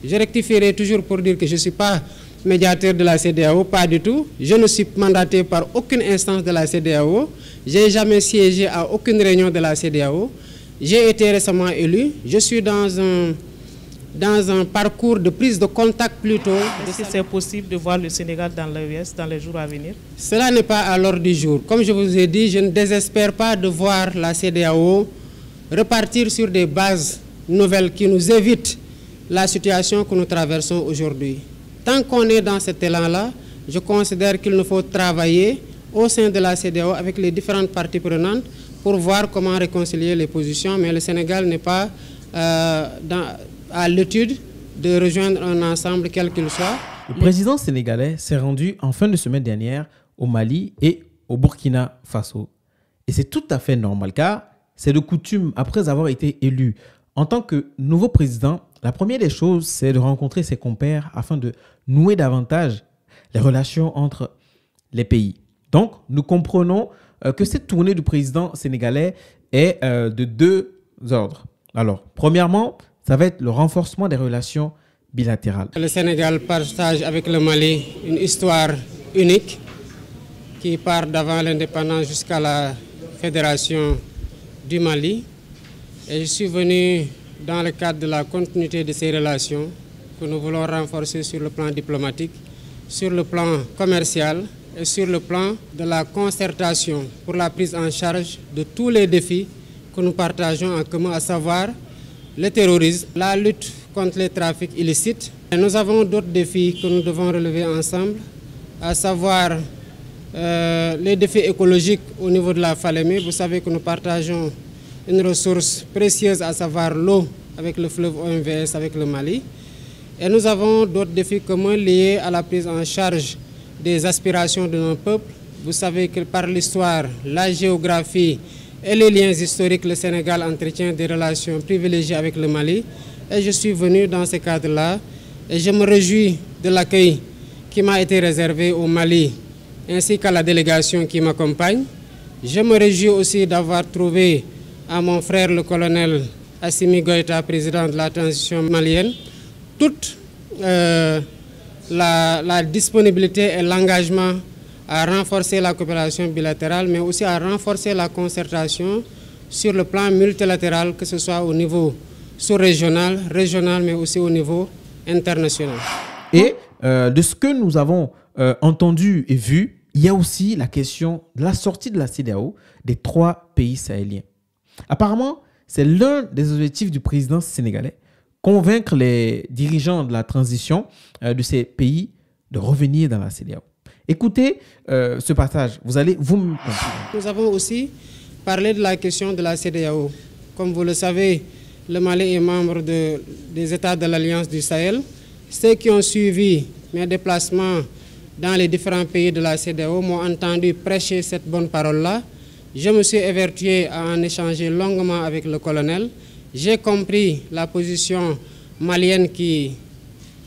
Je rectifierai toujours pour dire que je ne suis pas médiateur de la CEDEAO, pas du tout. Je ne suis mandaté par aucune instance de la CEDEAO. Je n'ai jamais siégé à aucune réunion de la CEDEAO. J'ai été récemment élu. Je suis dans un parcours de prise de contact plutôt. Est-ce que c'est possible de voir le Sénégal dans l'OES dans les jours à venir? Cela n'est pas à l'ordre du jour. Comme je vous ai dit, je ne désespère pas de voir la CEDEAO repartir sur des bases nouvelles qui nous évitent la situation que nous traversons aujourd'hui. Tant qu'on est dans cet élan-là, je considère qu'il nous faut travailler au sein de la CEDEAO avec les différentes parties prenantes pour voir comment réconcilier les positions. Mais le Sénégal n'est pas à l'étude de rejoindre un ensemble quel qu'il soit. Le président sénégalais s'est rendu en fin de semaine dernière au Mali et au Burkina Faso. Et c'est tout à fait normal car c'est de coutume après avoir été élu. En tant que nouveau président, la première des choses, c'est de rencontrer ses compères afin de nouer davantage les relations entre les pays. Donc, nous comprenons que cette tournée du président sénégalais est de deux ordres. Alors, premièrement, ça va être le renforcement des relations bilatérales. Le Sénégal partage avec le Mali une histoire unique qui part d'avant l'indépendance jusqu'à la fédération du Mali. Et je suis venu dans le cadre de la continuité de ces relations que nous voulons renforcer sur le plan diplomatique, sur le plan commercial et sur le plan de la concertation pour la prise en charge de tous les défis que nous partageons en commun, à savoir le terrorisme, la lutte contre les trafics illicites. Et nous avons d'autres défis que nous devons relever ensemble, à savoir les défis écologiques au niveau de la Falémé. Vous savez que nous partageons une ressource précieuse, à savoir l'eau avec le fleuve OMVS, avec le Mali. Et nous avons d'autres défis communs liés à la prise en charge des aspirations de nos peuples. Vous savez que par l'histoire, la géographie et les liens historiques, le Sénégal entretient des relations privilégiées avec le Mali. Et je suis venu dans ce cadre-là et je me réjouis de l'accueil qui m'a été réservé au Mali ainsi qu'à la délégation qui m'accompagne. Je me réjouis aussi d'avoir trouvé à mon frère le colonel Assimi Goïta, président de la transition malienne, toute la disponibilité et l'engagement à renforcer la coopération bilatérale, mais aussi à renforcer la concertation sur le plan multilatéral, que ce soit au niveau sous-régional, régional, mais aussi au niveau international. Et de ce que nous avons entendu et vu, il y a aussi la question de la sortie de la CEDEAO des 3 pays sahéliens. Apparemment, c'est l'un des objectifs du président sénégalais, convaincre les dirigeants de la transition de ces pays de revenir dans la CEDEAO. Écoutez ce passage, vous allez vous comprendre. Nous avons aussi parlé de la question de la CEDEAO. Comme vous le savez, le Mali est membre des États de l'Alliance du Sahel. Ceux qui ont suivi mes déplacements dans les différents pays de la CEDEAO m'ont entendu prêcher cette bonne parole-là. Je me suis évertué à en échanger longuement avec le colonel. J'ai compris la position malienne qui,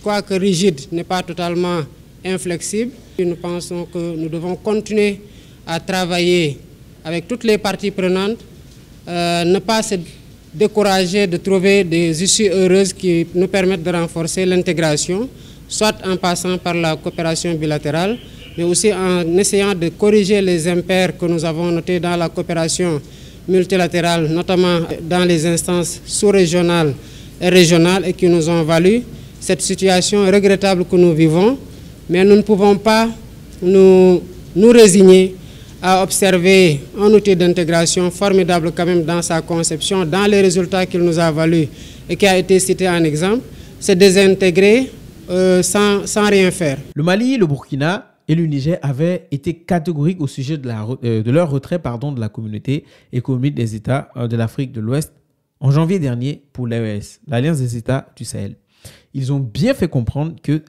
quoique rigide, n'est pas totalement inflexible. Nous pensons que nous devons continuer à travailler avec toutes les parties prenantes, ne pas se décourager de trouver des issues heureuses qui nous permettent de renforcer l'intégration, soit en passant par la coopération bilatérale, mais aussi en essayant de corriger les impairs que nous avons notés dans la coopération multilatérale, notamment dans les instances sous-régionales et régionales, et qui nous ont valu cette situation regrettable que nous vivons. Mais nous ne pouvons pas nous résigner à observer un outil d'intégration formidable quand même dans sa conception, dans les résultats qu'il nous a valu et qui a été cité en exemple, c'est désintégrer sans rien faire. Le Mali, le Burkina et le Niger avaient été catégoriques au sujet de leur retrait de la communauté économique des États de l'Afrique de l'Ouest en janvier dernier pour l'AES, l'Alliance des États du Sahel. Ils ont bien fait comprendre que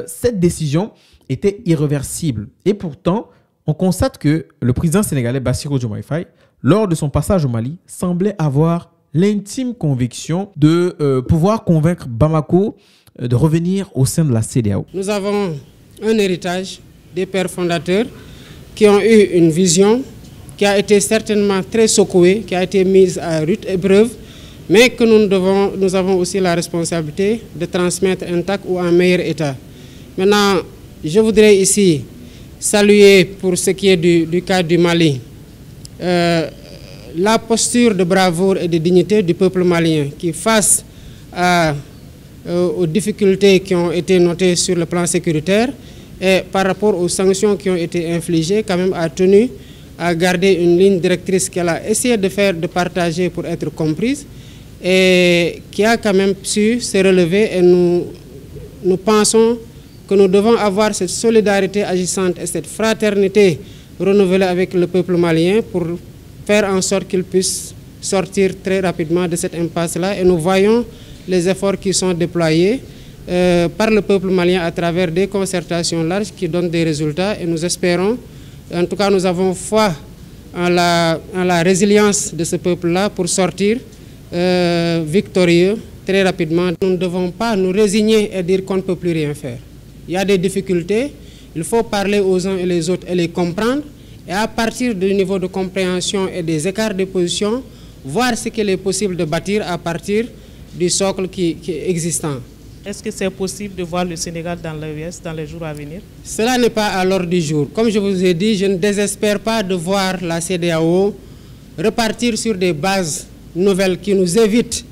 cette décision était irréversible. Et pourtant, on constate que le président sénégalais Bassirou Diomaye Faye, lors de son passage au Mali, semblait avoir l'intime conviction de pouvoir convaincre Bamako de revenir au sein de la CEDEAO. Nous avons un héritage des pères fondateurs qui ont eu une vision qui a été certainement très secouée, qui a été mise à rude épreuve, mais que nous avons aussi la responsabilité de transmettre intact ou en meilleur état. Maintenant, je voudrais ici saluer pour ce qui est du cas du Mali, la posture de bravoure et de dignité du peuple malien qui, face aux difficultés qui ont été notées sur le plan sécuritaire et par rapport aux sanctions qui ont été infligées, quand même a tenu à garder une ligne directrice qu'elle a essayé de partager pour être comprise et qui a quand même su se relever. Et nous pensons que nous devons avoir cette solidarité agissante et cette fraternité renouvelée avec le peuple malien pour faire en sorte qu'il puisse sortir très rapidement de cette impasse-là. Et nous voyons les efforts qui sont déployés par le peuple malien à travers des concertations larges qui donnent des résultats. Et nous espérons, en tout cas nous avons foi en la résilience de ce peuple-là pour sortir victorieux très rapidement. Nous ne devons pas nous résigner et dire qu'on ne peut plus rien faire. Il y a des difficultés, il faut parler aux uns et les autres et les comprendre. Et à partir du niveau de compréhension et des écarts de position, voir ce qu'il est possible de bâtir à partir du socle qui est existant. Est-ce que c'est possible de voir le Sénégal dans l'EUS dans les jours à venir? Cela n'est pas à l'ordre du jour. Comme je vous ai dit, je ne désespère pas de voir la CEDEAO repartir sur des bases nouvelles qui nous évitent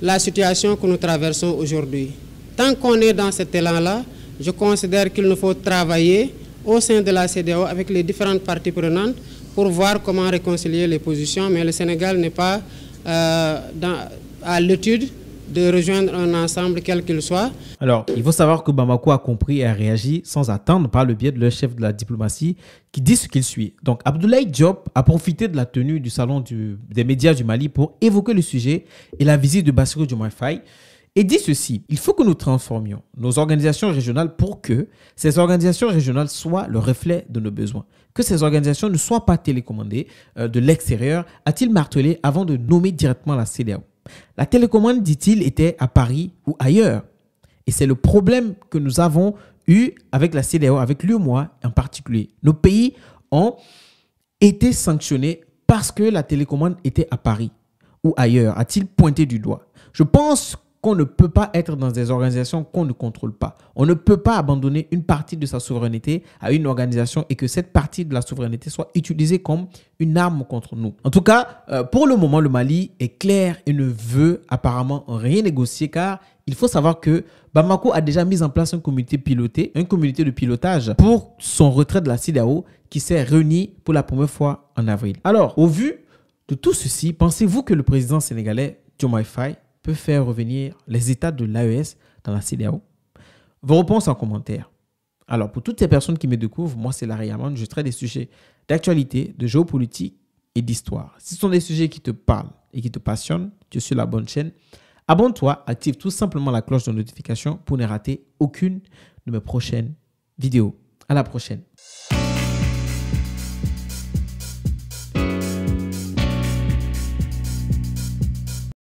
la situation que nous traversons aujourd'hui. Tant qu'on est dans cet élan-là, je considère qu'il nous faut travailler au sein de la CEDEAO avec les différentes parties prenantes pour voir comment réconcilier les positions. Mais le Sénégal n'est pas à l'étude de rejoindre un ensemble quel qu'il soit. Alors, il faut savoir que Bamako a compris et a réagi sans attendre par le biais de leur chef de la diplomatie qui dit ce qu'il suit. Donc, Abdoulaye Diop a profité de la tenue du salon des médias du Mali pour évoquer le sujet et la visite de Bassirou Diomaye Faye et dit ceci: il faut que nous transformions nos organisations régionales pour que ces organisations régionales soient le reflet de nos besoins, que ces organisations ne soient pas télécommandées de l'extérieur, a-t-il martelé avant de nommer directement la CEDEAO. La télécommande, dit-il, était à Paris ou ailleurs. Et c'est le problème que nous avons eu avec la CEDEAO, avec l'UEMOA en particulier. Nos pays ont été sanctionnés parce que la télécommande était à Paris ou ailleurs, a-t-il pointé du doigt. Je pense qu'on ne peut pas être dans des organisations qu'on ne contrôle pas. On ne peut pas abandonner une partie de sa souveraineté à une organisation et que cette partie de la souveraineté soit utilisée comme une arme contre nous. En tout cas, pour le moment, le Mali est clair et ne veut apparemment rien négocier car il faut savoir que Bamako a déjà mis en place un comité de pilotage pour son retrait de la CEDEAO qui s'est réuni pour la première fois en avril. Alors, au vu de tout ceci, pensez-vous que le président sénégalais Diomaye Faye peut faire revenir les États de l'AES dans la CEDEAO? Vos réponses en commentaire. Alors, pour toutes ces personnes qui me découvrent, moi, c'est Larry Hammond. Je traite des sujets d'actualité, de géopolitique et d'histoire. Si ce sont des sujets qui te parlent et qui te passionnent, tu es sur la bonne chaîne. Abonne-toi, active tout simplement la cloche de notification pour ne rater aucune de mes prochaines vidéos. À la prochaine.